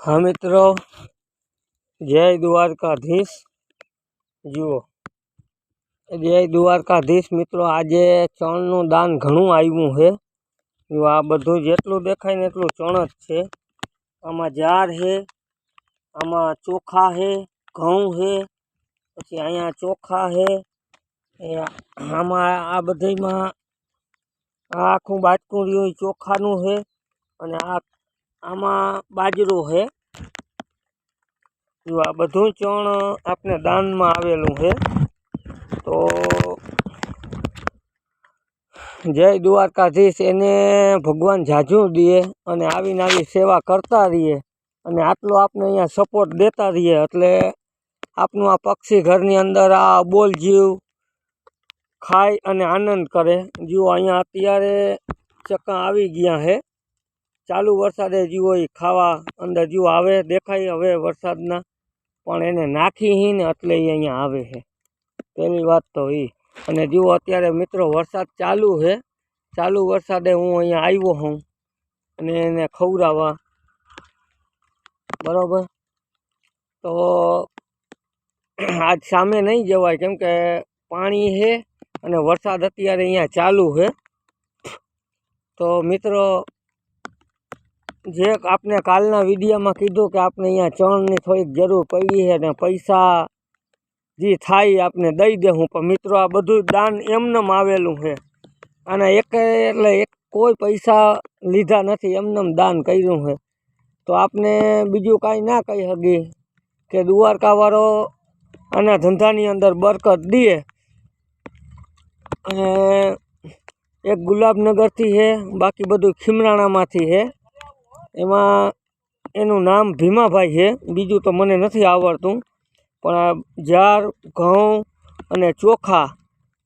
हाँ मित्रों, जय द्वारकाधीश। जुओ जय द्वारकाधीश मित्रों, आज चणनु दान घणुं आव्युं है। जो आ बधुं जेटलुं देखाय ने एटलुं चण ज छे। आमां जार है, आमां चोखा है, घऊं है, पछी अहींया चोखा है, आमां आ बधाईमां आखुं बाटकुं रह्युं चोखानुं है अने आमां बाजरो है। जो आ बधुं चण आपने दान में आवेलुं है। तो जय द्वारकाधीश एने भगवान झाझू दिए अने आवीने आवी सेवा करता रहीए अने आटलो आपने अहींया सपोर्ट देता रहीए एटले आपनुं आ पक्षी घरनी अंदर आ बोल जीव खाय अने आनंद करे। जो अहींया अत्यारे चका आवी गया है। चालू वरसादे जीवो ई खावा अंदर जीव आवे देखाय हवे वरसादना, पण एने नाखी ही ने એટલે એ અહીંયા આવે છે। પહેલી વાત તો એ અને જુઓ અત્યારે મિત્રો વરસાદ ચાલુ છે। ચાલુ વરસાદે હું અહીંયા આવ્યો હું અને એને ખવડાવવા બરોબર। તો આજ સામે નહીં જવાય કેમ કે પાણી છે અને વરસાદ અત્યારે અહીંયા ચાલુ છે। તો મિત્રો जे आपने कालना विडियो में कीधुं कि आपने अहींया चणनी थोड़ीक जरूर पड़ी है ने पैसा जी थाय आपने दई देहूँ, पण मित्रों आ बधुं दान एमनेम आवेलुं है। आने एक एटले एक कोई पैसा लीधा नथी, एमनेम दान कर्युं है। तो आपने बीजुं कांई ना कही शकी के द्वारकावाळो आना धंधानी अंदर बरकत दिए। अने एक गुलाबनगरथी है, बाकी बधुं खीमराणामांथी है। एमां एनुं नाम भीमाभाई है, बीजुं तो मने नथी आवडतुं, पण आ जार घऊं अने चोखा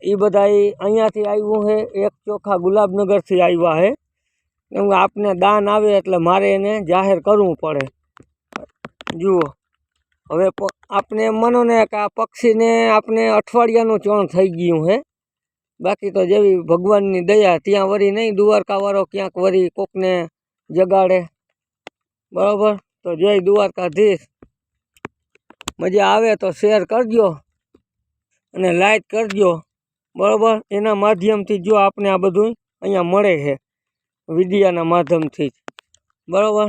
ए बधाई अहींयाथी आव्युं है। एक चोखा गुलाबनगरथी आव्या है। केम के आपने दान आवे एटले मारे एने जाहेर करवुं पड़े। जुओ हवे आपने मनो ने के आ पक्षीने आपने अठवाडियानुं चण थई गयुं है। बाकी तो जेवी भगवाननी दया त्यां वरी नहीं द्वारकावाळो क्यांक वरी कोकने जगाड़े बराबर। तो जय द्वारकाधीश। मजा आवे तो शेर करजो अने लाइक करजो बराबर। एना माध्यमथी जो आपने आ बधुं अहींया मळे है विडियाना माध्यमथी बराबर।